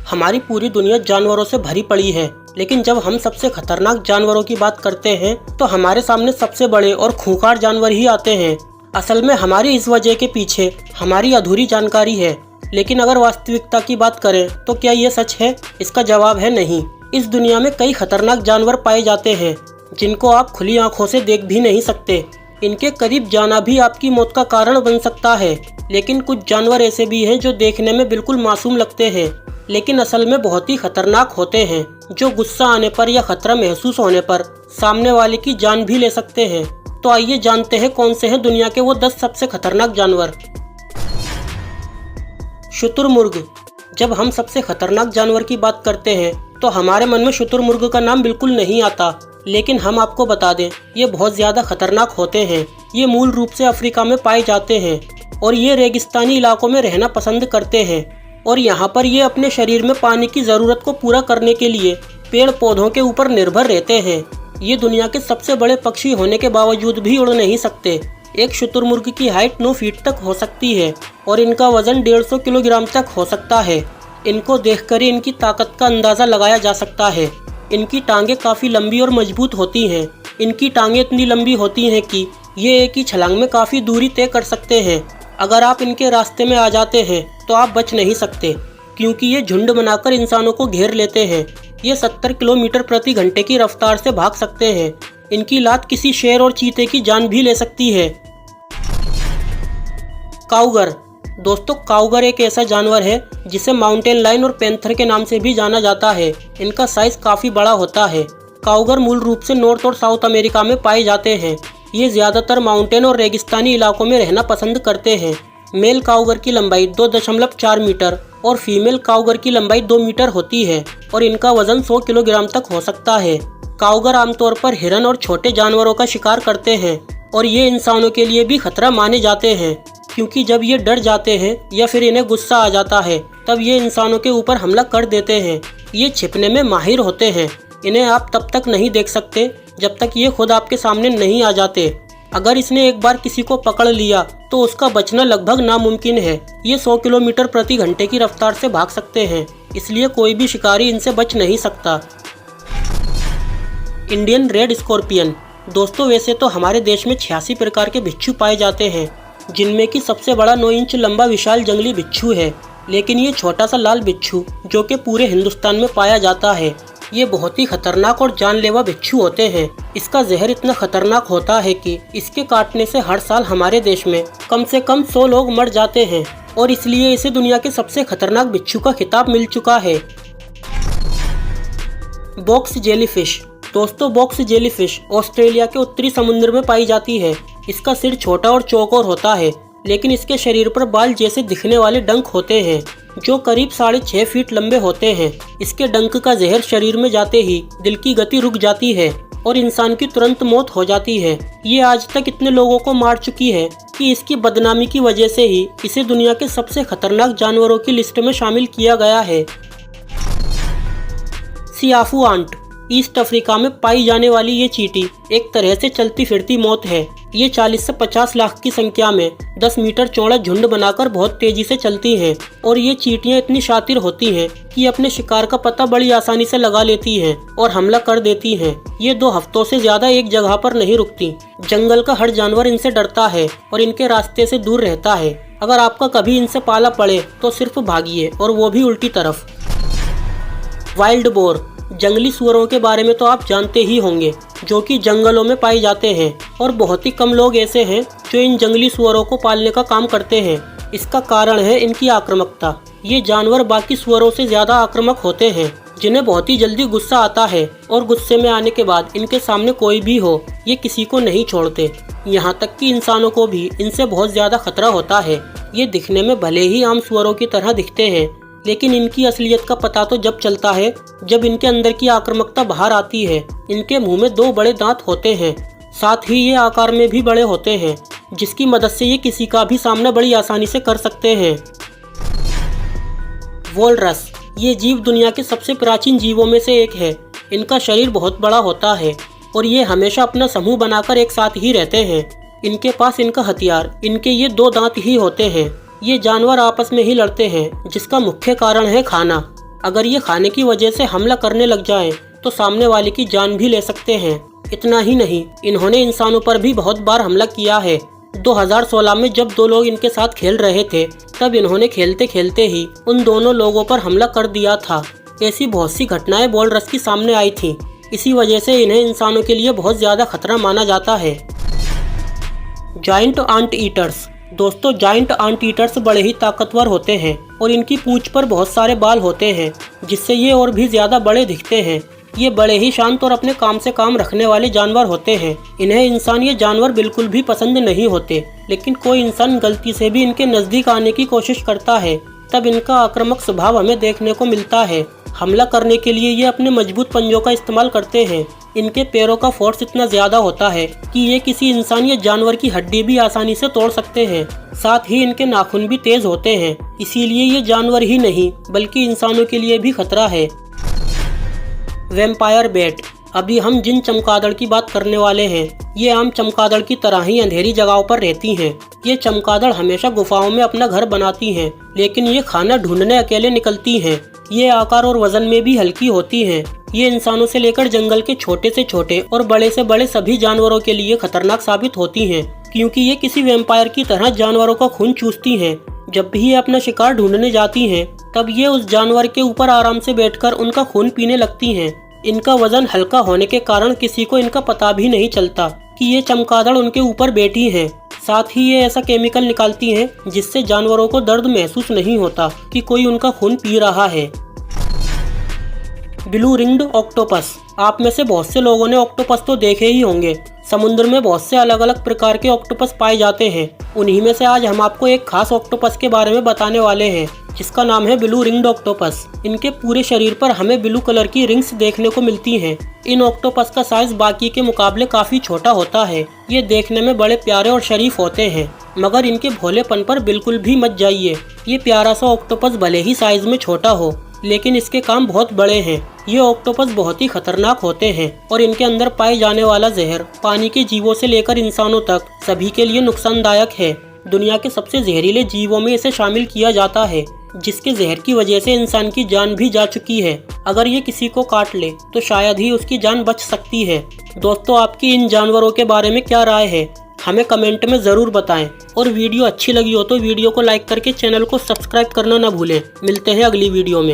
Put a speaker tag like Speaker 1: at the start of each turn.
Speaker 1: हमारी पूरी दुनिया जानवरों से भरी पड़ी है, लेकिन जब हम सबसे खतरनाक जानवरों की बात करते हैं तो हमारे सामने सबसे बड़े और खूंखार जानवर ही आते हैं। असल में हमारी इस वजह के पीछे हमारी अधूरी जानकारी है, लेकिन अगर वास्तविकता की बात करें तो क्या ये सच है? इसका जवाब है नहीं। इस दुनिया में कई खतरनाक जानवर पाए जाते हैं जिनको आप खुली आंखों से देख भी नहीं सकते। इनके करीब जाना भी आपकी मौत का कारण बन सकता है। लेकिन कुछ जानवर ऐसे भी हैं जो देखने में बिल्कुल मासूम लगते हैं, लेकिन असल में बहुत ही खतरनाक होते हैं, जो गुस्सा आने पर या खतरा महसूस होने पर सामने वाले की जान भी ले सकते हैं। तो आइए जानते हैं कौन से हैं दुनिया के वो 10 सबसे खतरनाक जानवर। शुतुरमुर्ग। जब हम सबसे खतरनाक जानवर की बात करते हैं तो हमारे मन में शुतुरमुर्ग का नाम बिल्कुल नहीं आता, लेकिन हम आपको बता दें ये बहुत ज़्यादा खतरनाक होते हैं। ये मूल रूप से अफ्रीका में पाए जाते हैं और ये रेगिस्तानी इलाकों में रहना पसंद करते हैं और यहाँ पर ये अपने शरीर में पानी की ज़रूरत को पूरा करने के लिए पेड़ पौधों के ऊपर निर्भर रहते हैं। ये दुनिया के सबसे बड़े पक्षी होने के बावजूद भी उड़ नहीं सकते। एक शुतुरमुर्ग की हाइट 9 फीट तक हो सकती है और इनका वजन 150 किलोग्राम तक हो सकता है। इनको देखकर ही इनकी ताकत का अंदाज़ा लगाया जा सकता है। इनकी टांगें काफ़ी लंबी और मजबूत होती हैं। इनकी टांगें इतनी लंबी होती हैं कि ये एक ही छलांग में काफ़ी दूरी तय कर सकते हैं। अगर आप इनके रास्ते में आ जाते हैं तो आप बच नहीं सकते, क्योंकि ये झुंड बनाकर इंसानों को घेर लेते हैं। ये 70 किलोमीटर प्रति घंटे की रफ्तार से भाग सकते हैं। इनकी लात किसी शेर और चीते की जान भी ले सकती है। काउगर। दोस्तों, काउगर एक ऐसा जानवर है जिसे माउंटेन लायन और पैंथर के नाम से भी जाना जाता है। इनका साइज काफ़ी बड़ा होता है। काउगर मूल रूप से नॉर्थ और साउथ अमेरिका में पाए जाते हैं। ये ज़्यादातर माउंटेन और रेगिस्तानी इलाकों में रहना पसंद करते हैं। मेल काउगर की लंबाई 2.4 मीटर और फीमेल काउगर की लंबाई 2 मीटर होती है और इनका वजन 100 किलोग्राम तक हो सकता है। काउगर आमतौर पर हिरन और छोटे जानवरों का शिकार करते हैं और ये इंसानों के लिए भी खतरा माने जाते हैं, क्योंकि जब ये डर जाते हैं या फिर इन्हें गुस्सा आ जाता है तब ये इंसानों के ऊपर हमला कर देते हैं। ये छिपने में माहिर होते हैं। इन्हें आप तब तक नहीं देख सकते जब तक ये खुद आपके सामने नहीं आ जाते। अगर इसने एक बार किसी को पकड़ लिया तो उसका बचना लगभग नामुमकिन है। ये 100 किलोमीटर प्रति घंटे की रफ्तार से भाग सकते हैं, इसलिए कोई भी शिकारी इनसे बच नहीं सकता। Indian red scorpion. दोस्तों, वैसे तो हमारे देश में 86 प्रकार के बिच्छू पाए जाते हैं, जिनमें कि सबसे बड़ा 9 इंच लंबा विशाल जंगली बिच्छू है। लेकिन ये छोटा सा लाल बिच्छू जो कि पूरे हिंदुस्तान में पाया जाता है, ये बहुत ही खतरनाक और जानलेवा बिच्छू होते हैं। इसका जहर इतना खतरनाक होता है कि इसके काटने से हर साल हमारे देश में कम से कम 100 लोग मर जाते हैं और इसलिए इसे दुनिया के सबसे खतरनाक बिच्छू का खिताब मिल चुका है। Box jellyfish. दोस्तों, बॉक्स जेलीफिश ऑस्ट्रेलिया के उत्तरी समुद्र में पाई जाती है। इसका सिर छोटा और चौकोर होता है, लेकिन इसके शरीर पर बाल जैसे दिखने वाले डंक होते हैं जो करीब 6.5 फीट लंबे होते हैं। इसके डंक का जहर शरीर में जाते ही दिल की गति रुक जाती है और इंसान की तुरंत मौत हो जाती है। ये आज तक इतने लोगों को मार चुकी है कि इसकी बदनामी की वजह से ही इसे दुनिया के सबसे खतरनाक जानवरों की लिस्ट में शामिल किया गया है। सियाफू आंट। ईस्ट अफ्रीका में पाई जाने वाली ये चींटी एक तरह से चलती फिरती मौत है। ये 40 से 50 लाख की संख्या में 10 मीटर चौड़ा झुंड बनाकर बहुत तेजी से चलती हैं और ये चींटियां इतनी शातिर होती हैं कि अपने शिकार का पता बड़ी आसानी से लगा लेती हैं और हमला कर देती हैं। ये 2 हफ्तों से ज्यादा एक जगह पर नहीं रुकती। जंगल का हर जानवर इनसे डरता है और इनके रास्ते से दूर रहता है। अगर आपका कभी इनसे पाला पड़े तो सिर्फ भागिए, और वो भी उल्टी तरफ। Wild boar. जंगली सुअरों के बारे में तो आप जानते ही होंगे, जो कि जंगलों में पाए जाते हैं और बहुत ही कम लोग ऐसे हैं जो इन जंगली सुअरों को पालने का काम करते हैं। इसका कारण है इनकी आक्रामकता। ये जानवर बाकी सुअरों से ज़्यादा आक्रामक होते हैं, जिन्हें बहुत ही जल्दी गुस्सा आता है और गुस्से में आने के बाद इनके सामने कोई भी हो ये किसी को नहीं छोड़ते। यहाँ तक कि इंसानों को भी इनसे बहुत ज़्यादा खतरा होता है। ये दिखने में भले ही आम सुअरों की तरह दिखते हैं, लेकिन इनकी असलियत का पता तो जब चलता है जब इनके अंदर की आक्रामकता बाहर आती है। इनके मुंह में 2 बड़े दांत होते हैं, साथ ही ये आकार में भी बड़े होते हैं, जिसकी मदद से ये किसी का भी सामना बड़ी आसानी से कर सकते हैं। वोलरस। ये जीव दुनिया के सबसे प्राचीन जीवों में से एक है। इनका शरीर बहुत बड़ा होता है और ये हमेशा अपना समूह बनाकर एक साथ ही रहते हैं। इनके पास इनका हथियार इनके ये 2 दांत ही होते हैं। ये जानवर आपस में ही लड़ते हैं, जिसका मुख्य कारण है खाना। अगर ये खाने की वजह से हमला करने लग जाएं, तो सामने वाले की जान भी ले सकते हैं। इतना ही नहीं, इन्होंने इंसानों पर भी बहुत बार हमला किया है। 2016 में जब दो लोग इनके साथ खेल रहे थे, तब इन्होंने खेलते खेलते ही उन दोनों लोगों पर हमला कर दिया था। ऐसी बहुत सी घटनाएं वॉलरस की सामने आई थी। इसी वजह से इन्हें इंसानों के लिए बहुत ज़्यादा खतरा माना जाता है। Giant anteaters. दोस्तों, जायंट आंट ईटर्स बड़े ही ताकतवर होते हैं और इनकी पूंछ पर बहुत सारे बाल होते हैं, जिससे ये और भी ज़्यादा बड़े दिखते हैं। ये बड़े ही शांत और अपने काम से काम रखने वाले जानवर होते हैं। इन्हें इंसान ये जानवर बिल्कुल भी पसंद नहीं होते, लेकिन कोई इंसान गलती से भी इनके नज़दीक आने की कोशिश करता है, तब इनका आक्रामक स्वभाव हमें देखने को मिलता है। हमला करने के लिए ये अपने मजबूत पंजों का इस्तेमाल करते हैं। इनके पैरों का फोर्स इतना ज़्यादा होता है कि ये किसी इंसान या जानवर की हड्डी भी आसानी से तोड़ सकते हैं। साथ ही इनके नाखून भी तेज होते हैं, इसीलिए ये जानवर ही नहीं बल्कि इंसानों के लिए भी खतरा है। Vampire bat. अभी हम जिन चमगादड़ की बात करने वाले हैं, ये आम चमगादड़ की तरह ही अंधेरी जगहों पर रहती हैं। ये चमगादड़ हमेशा गुफाओं में अपना घर बनाती हैं, लेकिन ये खाना ढूंढने अकेले निकलती हैं। ये आकार और वजन में भी हल्की होती हैं। ये इंसानों से लेकर जंगल के छोटे से छोटे और बड़े से बड़े सभी जानवरों के लिए खतरनाक साबित होती हैं, क्योंकि ये किसी वैम्पायर की तरह जानवरों का खून चूसती हैं। जब भी ये अपना शिकार ढूंढने जाती हैं, तब ये उस जानवर के ऊपर आराम से बैठकर उनका खून पीने लगती हैं। इनका वजन हल्का होने के कारण किसी को इनका पता भी नहीं चलता कि ये चमगादड़ उनके ऊपर बैठी हैं। साथ ही ये ऐसा केमिकल निकालती हैं जिससे जानवरों को दर्द महसूस नहीं होता कि कोई उनका खून पी रहा है। Blue ringed octopus. आप में से बहुत से लोगों ने ऑक्टोपस तो देखे ही होंगे। समुद्र में बहुत से अलग अलग प्रकार के ऑक्टोपस पाए जाते हैं। उन्हीं में से आज हम आपको एक खास ऑक्टोपस के बारे में बताने वाले हैं, जिसका नाम है ब्लू रिंग्ड ऑक्टोपस। इनके पूरे शरीर पर हमें ब्लू कलर की रिंग्स देखने को मिलती हैं। इन ऑक्टोपस का साइज बाकी के मुकाबले काफी छोटा होता है। ये देखने में बड़े प्यारे और शरीफ होते हैं, मगर इनके भोलेपन पर बिल्कुल भी मत जाइए। ये प्यारा सा ऑक्टोपस भले ही साइज में छोटा हो, लेकिन इसके काम बहुत बड़े हैं। ये ऑक्टोपस बहुत ही खतरनाक होते हैं और इनके अंदर पाए जाने वाला जहर पानी के जीवों से लेकर इंसानों तक सभी के लिए नुकसानदायक है। दुनिया के सबसे जहरीले जीवों में इसे शामिल किया जाता है, जिसके जहर की वजह से इंसान की जान भी जा चुकी है। अगर ये किसी को काट ले तो शायद ही उसकी जान बच सकती है। दोस्तों, आपकी इन जानवरों के बारे में क्या राय है, हमें कमेंट में ज़रूर बताएं। और वीडियो अच्छी लगी हो तो वीडियो को लाइक करके चैनल को सब्सक्राइब करना ना भूलें। मिलते हैं अगली वीडियो में।